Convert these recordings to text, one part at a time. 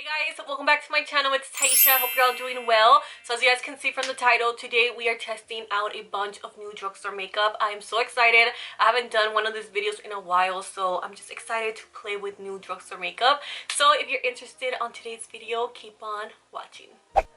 Hey guys, welcome back to my channel. It's Taisha. Hope you're all doing well. So as you guys can see from the title, today we are testing out a bunch of new drugstore makeup. I am so excited. I haven't done one of these videos in a while, so I'm just excited to play with new drugstore makeup. So if you're interested on today's video, keep on watching.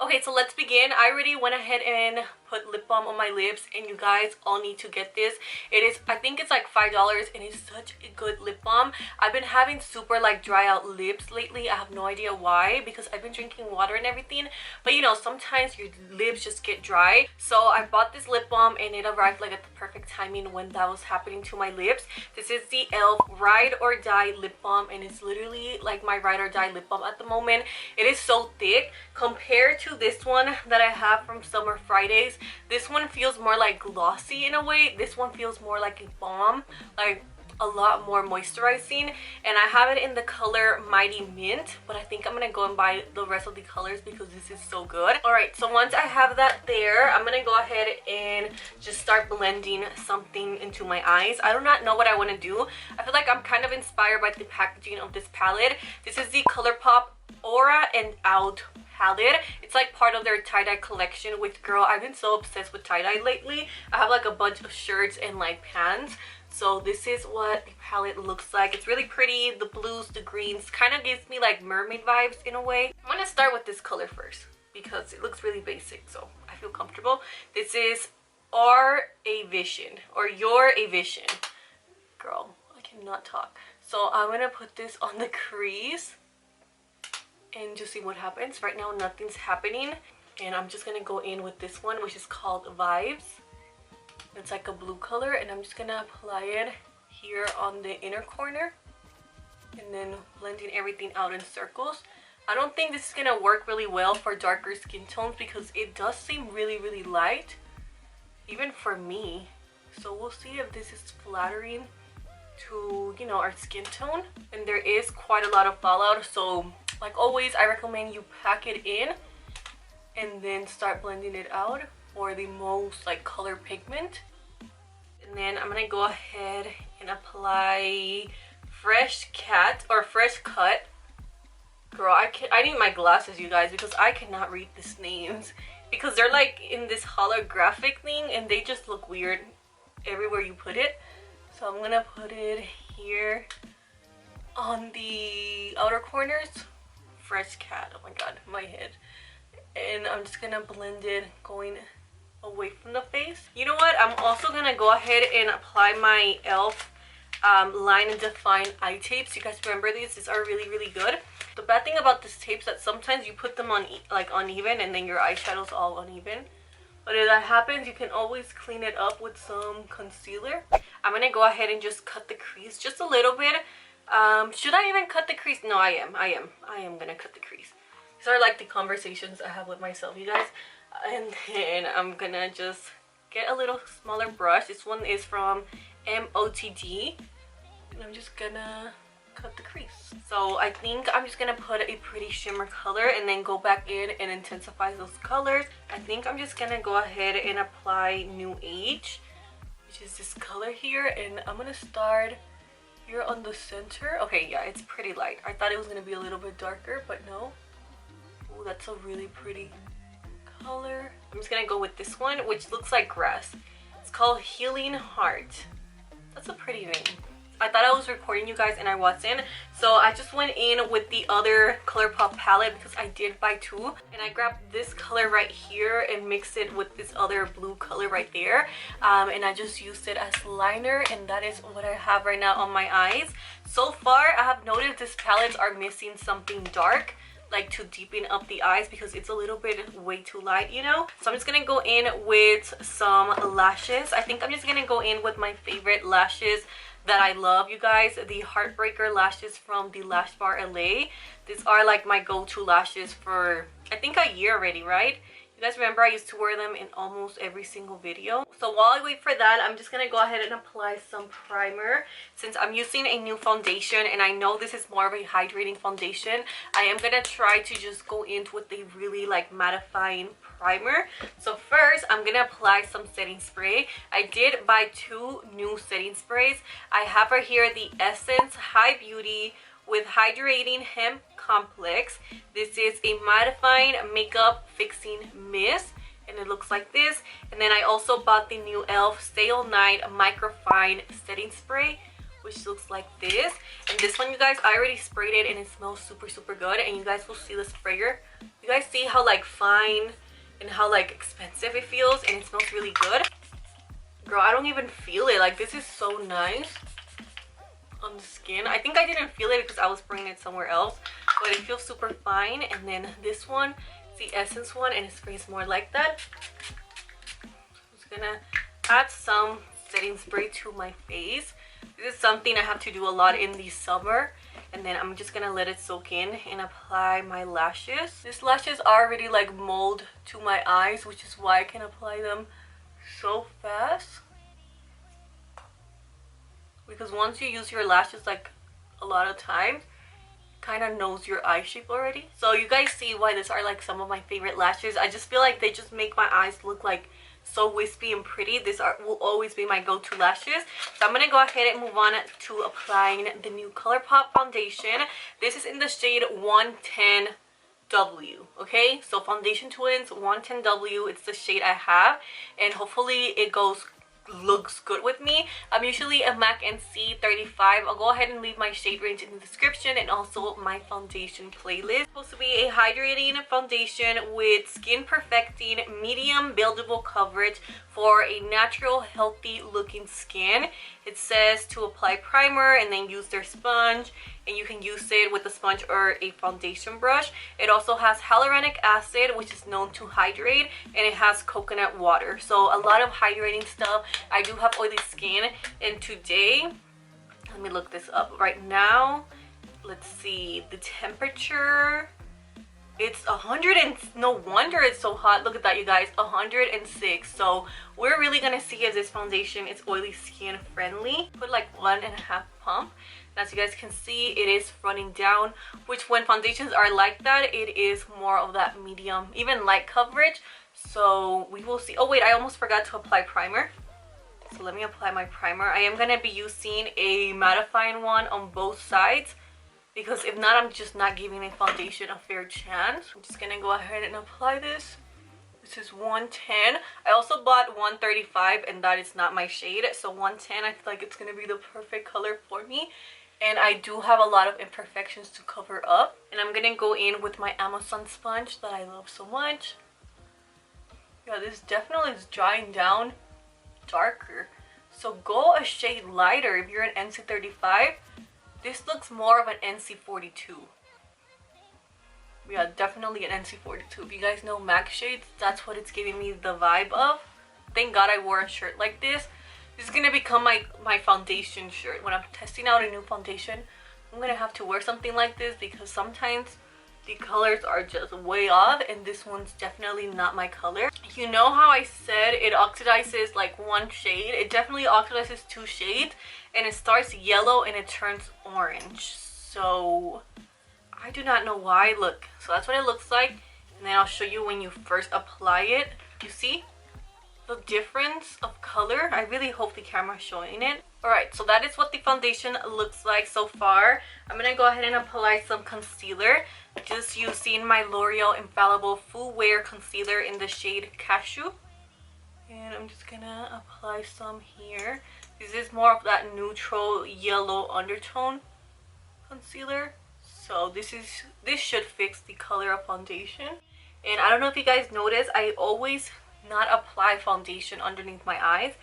Okay, so let's begin. I already went ahead and put lip balm on my lips, and you guys all need to get this. It is, I think it's like $5, and it's such a good lip balm. I've been having super like dry out lips lately. I have no idea why, because I've been drinking water and everything, but you know, sometimes your lips just get dry. So I bought this lip balm and it arrived like at the perfect timing when that was happening to my lips. This is the e.l.f. Ride or Die lip balm, and it's literally like my ride or die lip balm at the moment. It is so thick compared to this one that I have from Summer Fridays. This one feels more like glossy in a way. This one feels more like a balm, like a lot more moisturizing, and I have it in the color Mighty Mint, but I think I'm gonna go and buy the rest of the colors because this is so good. All right, so once I have that there, I'm gonna go ahead and just start blending something into my eyes. I do not know what I want to do. I feel like I'm kind of inspired by the packaging of this palette. This is the ColourPop Aura and Out palette. It's like part of their tie-dye collection, which, girl, I've been so obsessed with tie-dye lately. I have like a bunch of shirts and like pants. So this is what the palette looks like. It's really pretty. The blues, the greens, kind of gives me like mermaid vibes in a way. I'm gonna start with this color first because it looks really basic, so I feel comfortable. This is Our A Vision, or Your A Vision. Girl, I cannot talk. So I'm gonna put this on the crease and just see what happens. Right now nothing's happening, and I'm just gonna go in with this one, which is called Vibes. It's like a blue color, and I'm just gonna apply it here on the inner corner and then blending everything out in circles. I don't think this is gonna work really well for darker skin tones because it does seem really light, even for me. So we'll see if this is flattering to, you know, our skin tone. And there is quite a lot of fallout, so like always, I recommend you pack it in and then start blending it out for the most like color pigment. And then I'm gonna go ahead and apply Fresh Cut. Girl, I need my glasses, you guys, because I cannot read these names because they're like in this holographic thing and they just look weird everywhere you put it. So I'm gonna put it here on the outer corners. Fresh Cat, oh my god, my head. And I'm just gonna blend it going away from the face. You know what, I'm also gonna go ahead and apply my e.l.f. Line and Define eye tapes. You guys remember these? These are really good. The bad thing about this tape is that sometimes you put them on like uneven, and then your eyeshadow's all uneven. But if that happens, you can always clean it up with some concealer. I'm gonna go ahead and just cut the crease just a little bit. Should I even cut the crease? No, I am gonna cut the crease. These are like the conversations I have with myself, you guys. And then I'm gonna just get a little smaller brush. This one is from MOTD, and I'm just gonna cut the crease. So I think I'm just gonna put a pretty shimmer color and then go back in and intensify those colors. I think I'm just gonna go ahead and apply New Age, which is this color here, and I'm gonna start here on the center. Okay, yeah, it's pretty light. I thought it was gonna be a little bit darker, but no. Oh, that's a really pretty color. I'm just gonna go with this one, which looks like grass. It's called Healing Heart. That's a pretty name. I thought I was recording, you guys, and I wasn't. So I just went in with the other ColourPop palette because I did buy two, and I grabbed this color right here and mixed it with this other blue color right there, and I just used it as liner, and that is what I have right now on my eyes. So far, I have noticed these palettes are missing something dark, like to deepen up the eyes, because it's a little bit way too light, you know. So I'm just gonna go in with some lashes. I think I'm just gonna go in with my favorite lashes that I love, you guys, the Heartbreaker lashes from the Lash Bar LA. These are like my go-to lashes for I think a year already, right? You guys remember I used to wear them in almost every single video. So while I wait for that, I'm just gonna go ahead and apply some primer. Since I'm using a new foundation and I know this is more of a hydrating foundation, I am gonna try to just go in with a really like mattifying primer. So first, I'm gonna apply some setting spray. I did buy two new setting sprays. I have right here the Essence High Beauty with Hydrating Hemp Complex. This is a mattifying makeup fixing mist, and it looks like this. And then I also bought the new e.l.f. Stay All Night Microfine Setting Spray, which looks like this. And this one, you guys, I already sprayed it and it smells super good. And you guys will see the sprayer. You guys see how like fine and how like expensive it feels, and it smells really good. Girl, I don't even feel it. Like, this is so nice on the skin. I think I didn't feel it because I was spraying it somewhere else, but it feels super fine. And then this one, the Essence one, and it sprays more like that. I'm just gonna add some setting spray to my face. This is something I have to do a lot in the summer, and then I'm just gonna let it soak in and apply my lashes. These lashes are already like mold to my eyes, which is why I can apply them so fast, because once you use your lashes like a lot of times, kind of knows your eye shape already. So you guys see why these are like some of my favorite lashes. I just feel like they just make my eyes look like so wispy and pretty. These will always be my go-to lashes. So I'm gonna go ahead and move on to applying the new ColourPop foundation. This is in the shade 110W. Okay, so Foundation Twins 110W, it's the shade I have, and hopefully it looks good with me. I'm usually a MAC NC 35. I'll go ahead and leave my shade range in the description, and also my foundation playlist. It's supposed to be a hydrating foundation with skin perfecting medium buildable coverage for a natural healthy looking skin. It says to apply primer and then use their sponge, and you can use it with a sponge or a foundation brush. It also has hyaluronic acid, which is known to hydrate, and it has coconut water. So a lot of hydrating stuff. I do have oily skin, and today, let me look this up right now. Let's see, the temperature, it's 100 and no wonder it's so hot. Look at that, you guys, 106. So we're really gonna see if this foundation is oily skin friendly. Put like 1.5 pump. As you guys can see, it is running down, which when foundations are like that, it is more of that medium, even light coverage. So we will see. Oh wait, I almost forgot to apply primer. So let me apply my primer. I am gonna be using a mattifying one on both sides, because if not, I'm just not giving a foundation a fair chance. I'm just gonna go ahead and apply this. This is 110. I also bought 135, and that is not my shade. So 110, I feel like it's gonna be the perfect color for me. And I do have a lot of imperfections to cover up. And I'm gonna go in with my Amazon sponge that I love so much. Yeah, this definitely is drying down darker. So go a shade lighter if you're an NC35. This looks more of an NC42. Yeah, definitely an NC42. If you guys know MAC shades, that's what it's giving me the vibe of. Thank God I wore a shirt like this. This is gonna become my foundation shirt. When I'm testing out a new foundation, I'm gonna have to wear something like this, because sometimes the colors are just way off, and this one's definitely not my color. You know how I said it oxidizes like one shade? It definitely oxidizes 2 shades, and it starts yellow and it turns orange. So I do not know why. Look, so that's what it looks like, and then I'll show you when you first apply it. You see the difference of color? I really hope the camera's showing it. Alright, so that is what the foundation looks like so far. I'm gonna go ahead and apply some concealer, just using my L'Oreal Infallible Full Wear Concealer in the shade Cashew. And I'm just gonna apply some here. This is more of that neutral yellow undertone concealer. So this should fix the color of foundation. And I don't know if you guys notice, I always not apply foundation underneath my eyes,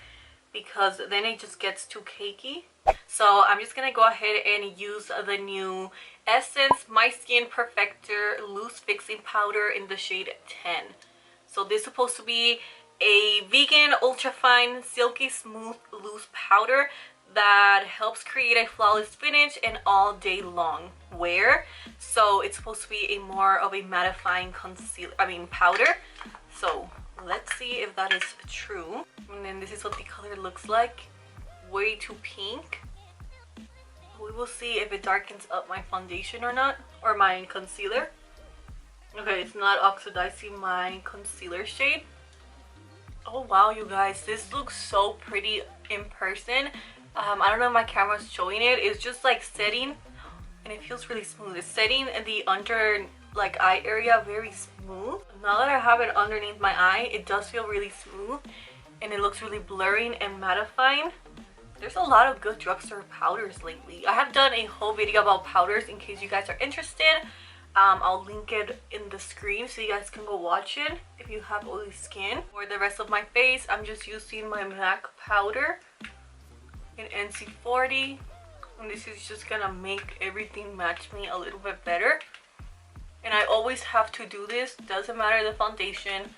because then it just gets too cakey. So I'm just gonna go ahead and use the new Essence My Skin Perfector Loose Fixing Powder in the shade 10. So this is supposed to be a vegan, ultra fine, silky smooth loose powder that helps create a flawless finish and all day long wear. So it's supposed to be a more of a mattifying powder. So let's see if that is true. And then this is what the color looks like. Way too pink. We will see if it darkens up my foundation or not, or my concealer. Okay, it's not oxidizing my concealer shade. Oh wow, you guys, this looks so pretty in person. I don't know if my camera's showing it. It's just like setting. and it feels really smooth. It's setting the under like eye area very smooth. Now that I have it underneath my eye, it does feel really smooth and it looks really blurring and mattifying. There's a lot of good drugstore powders lately. I have done a whole video about powders in case you guys are interested. I'll link it in the screen so you guys can go watch it if you have oily skin. For the rest of my face, I'm just using my MAC powder in NC40, and this is just gonna make everything match me a little bit better. And I always have to do this, doesn't matter the foundation.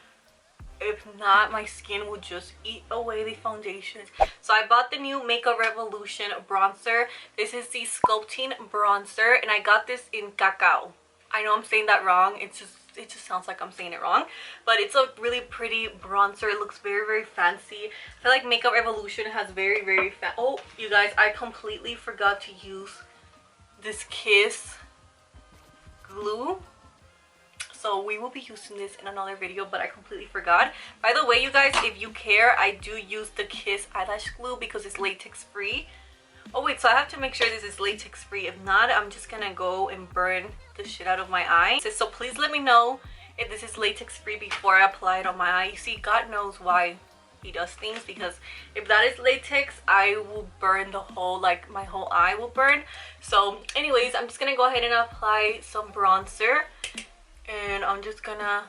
If not, my skin will just eat away the foundation. So I bought the new Makeup Revolution bronzer. This is the sculpting bronzer, and I got this in cacao. I know I'm saying that wrong. It just sounds like I'm saying it wrong, but it's a really pretty bronzer. It looks very, very fancy. I feel like Makeup Revolution has very, very oh, you guys, I completely forgot to use this Kiss glue. So we will be using this in another video, but I completely forgot. By the way, you guys, if you care, I do use the Kiss eyelash glue because it's latex free. Oh wait, so I have to make sure this is latex free. If not, I'm just gonna go and burn the shit out of my eye. So please let me know if this is latex free before I apply it on my eye. You see, God knows why he does things, because if that is latex, I will burn the whole, like my whole eye will burn. So anyways, I'm just gonna go ahead and apply some bronzer. And I'm just gonna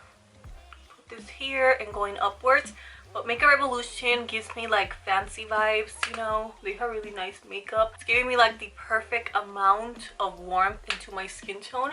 put this here and going upwards. But Makeup Revolution gives me like fancy vibes, you know. They have really nice makeup. It's giving me like the perfect amount of warmth into my skin tone,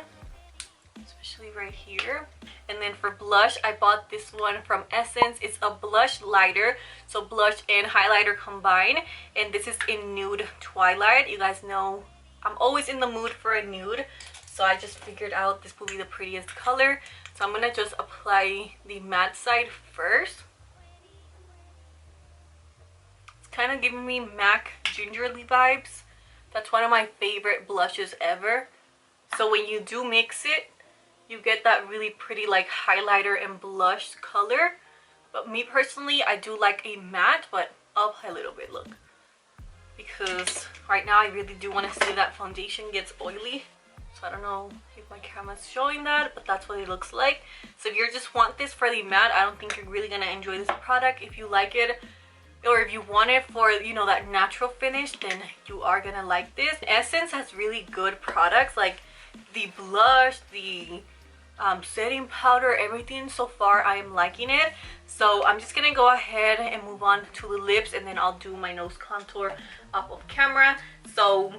especially right here. And then for blush, I bought this one from Essence. It's a blush lighter, so blush and highlighter combined. And this is in Nude Twilight. You guys know I'm always in the mood for a nude, so I just figured out this would be the prettiest color. So I'm gonna just apply the matte side first. It's kind of giving me MAC Gingerly vibes. That's one of my favorite blushes ever. So when you do mix it, you get that really pretty like highlighter and blush color. But me personally, I do like a matte, but I'll apply a little bit, look. Because right now I really do want to see that foundation gets oily. So I don't know if my camera's showing that, but that's what it looks like. So if you just want this for the matte, I don't think you're really gonna enjoy this product. If you like it, or if you want it for, you know, that natural finish, then you are gonna like this. Essence has really good products, like the blush, the setting powder, everything so far I am liking it. So I'm just gonna go ahead and move on to the lips, and then I'll do my nose contour off of camera. So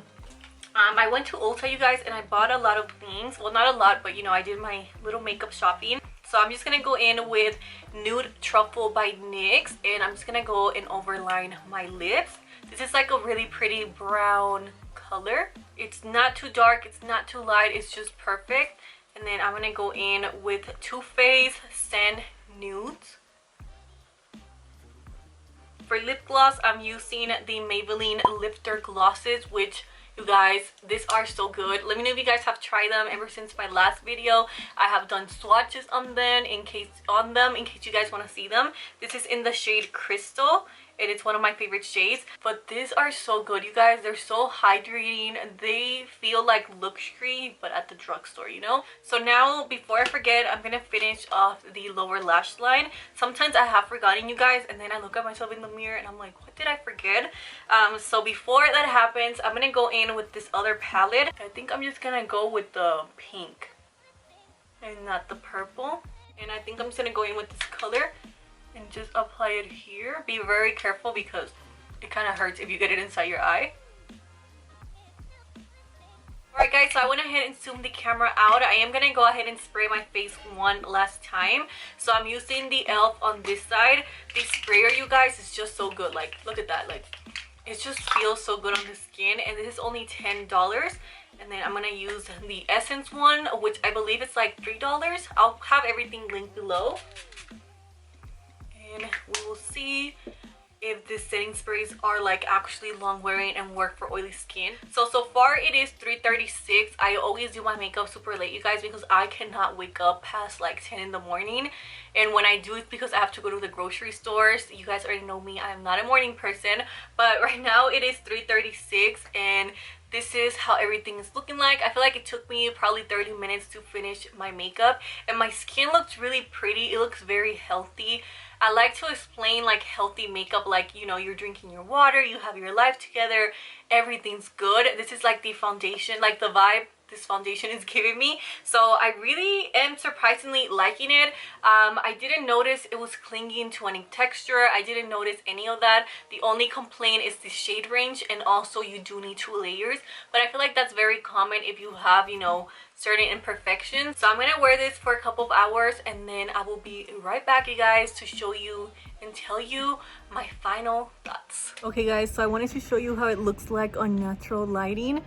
I went to Ulta, you guys, and I bought a lot of things. Well, not a lot, but you know, I did my little makeup shopping. So I'm just gonna go in with Nude Truffle by NYX, and I'm just gonna go and overline my lips. This is like a really pretty brown color. It's not too dark, it's not too light, it's just perfect. And then I'm gonna go in with Too Faced Sand Nudes. For lip gloss, I'm using the Maybelline Lifter glosses, which, you guys, these are so good. Let me know if you guys have tried them. Ever since my last video, I have done swatches on them in case you guys want to see them. This is in the shade Crystal, and it's one of my favorite shades. But these are so good, you guys. They're so hydrating. They feel like luxury, but at the drugstore, you know. So now, before I forget, I'm gonna finish off the lower lash line. Sometimes I have forgotten, you guys, and then I look at myself in the mirror and I'm like, what did I forget? So before that happens, I'm gonna go in with this other palette. I think I'm just gonna go with the pink and not the purple. And I think I'm just gonna go in with this color and just apply it here. Be very careful because it kind of hurts if you get it inside your eye. Alright guys, so I went ahead and zoomed the camera out. I am gonna go ahead and spray my face one last time. So I'm using the e.l.f. on this side. The sprayer, you guys, is just so good. Like, look at that. Like, it just feels so good on the skin, and this is only $10. And then I'm gonna use the Essence one, which I believe it's like $3. I'll have everything linked below. And we will see if the setting sprays are like actually long wearing and work for oily skin. So far it is 3:36. I always do my makeup super late, you guys, because I cannot wake up past like 10 in the morning. And when I do, it's because I have to go to the grocery stores. You guys already know me, I'm not a morning person. But right now it is 3:36, and this is how everything is looking like. I feel like it took me probably 30 minutes to finish my makeup, and my skin looks really pretty. It looks very healthy. I like to explain like healthy makeup like, you know, you're drinking your water, you have your life together, everything's good. This is like the foundation, like the vibe this foundation is giving me, so I really am surprisingly liking it. I didn't notice it was clinging to any texture. I didn't notice any of that. The only complaint is the shade range, and also you do need 2 layers, but I feel like that's very common if you have, you know, certain imperfections. So I'm gonna wear this for a couple of hours, and then I will be right back, you guys, to show you and tell you my final thoughts. Okay guys, so I wanted to show you how it looks like on natural lighting.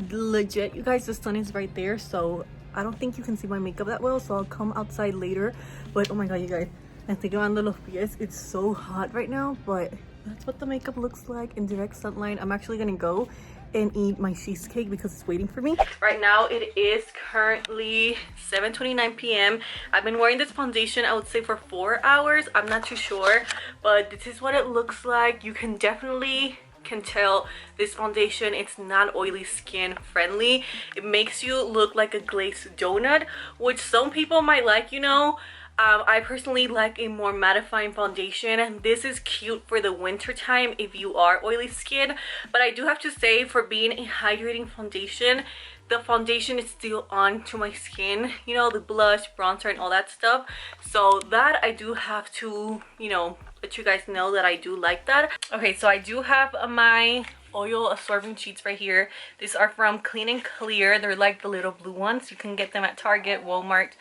Legit, you guys, the sun is right there, so I don't think you can see my makeup that well, so I'll come outside later. But oh my god, you guys, I think I'm on los pies. It's so hot right now, but that's what the makeup looks like in direct sunlight. I'm actually gonna go and eat my cheesecake because it's waiting for me. Right now it is currently 7:29 p.m. I've been wearing this foundation, I would say, for 4 hours. I'm not too sure, but this is what it looks like. You can definitely tell this foundation, it's not oily skin friendly. It makes you look like a glazed donut, which some people might like, you know. I personally like a more mattifying foundation, and this is cute for the winter time if you are oily skin. But I do have to say, for being a hydrating foundation, the foundation is still on to my skin, you know, the blush, bronzer, and all that stuff. So that I do have to, you know, let you guys know that I do like that. Okay, so I do have my oil absorbing sheets right here. These are from Clean and Clear. They're like the little blue ones. You can get them at Target, Walmart.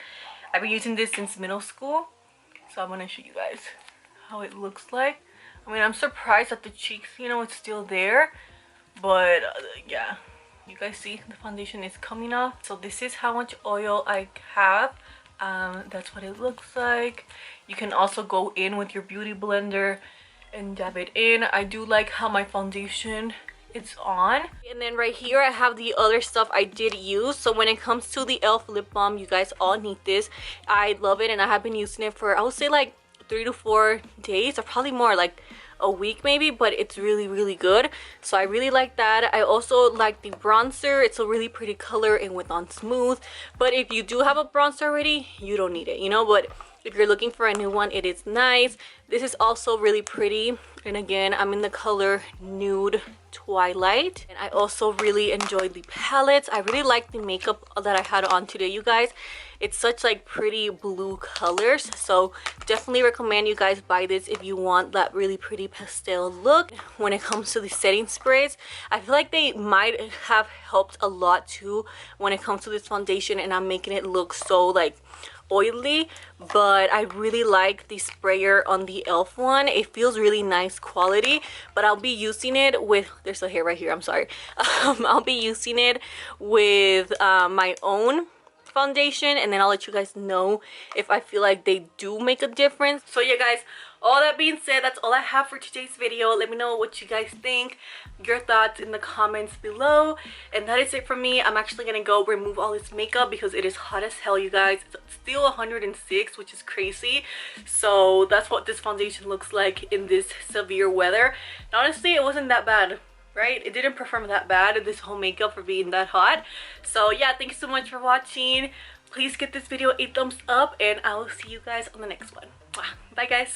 I've been using this since middle school, so I'm gonna show you guys how it looks like. I mean, I'm surprised that the cheeks, you know, it's still there, but yeah, you guys see the foundation is coming off. So this is how much oil I have. That's what it looks like. You can also go in with your beauty blender and dab it in. I do like how my foundation it's on. And then right here I have the other stuff I did use. So when it comes to the e.l.f. lip balm, you guys all need this. I love it, and I have been using it for, I would say, like 3 to 4 days, or probably more, like a week maybe, but it's really good. So I really like that. I also like the bronzer. It's a really pretty color and went on smooth, but if you do have a bronzer already, you don't need it, you know. But if you're looking for a new one, it is nice. This is also really pretty, and again, I'm in the color Nude Twilight. And I also really enjoyed the palettes. I really like the makeup that I had on today, you guys. It's such like pretty blue colors, so definitely recommend you guys buy this if you want that really pretty pastel look. When it comes to the setting sprays, I feel like they might have helped a lot too when it comes to this foundation, and I'm making it look so like oily. But I really like the sprayer on the e.l.f. one. It feels really nice quality, but I'll be using it with, there's a hair right here, I'm sorry. I'll be using it with my own foundation, and then I'll let you guys know if I feel like they do make a difference. So yeah guys, all that being said, that's all I have for today's video. Let me know what you guys think, your thoughts in the comments below, and that is it for me. I'm actually gonna go remove all this makeup because it is hot as hell, you guys. It's still 106, which is crazy. So that's what this foundation looks like in this severe weather. And honestly, it wasn't that bad, right? It didn't perform that bad, this whole makeup, for being that hot. So yeah, thank you so much for watching. Please give this video a thumbs up, and I will see you guys on the next one. Bye guys.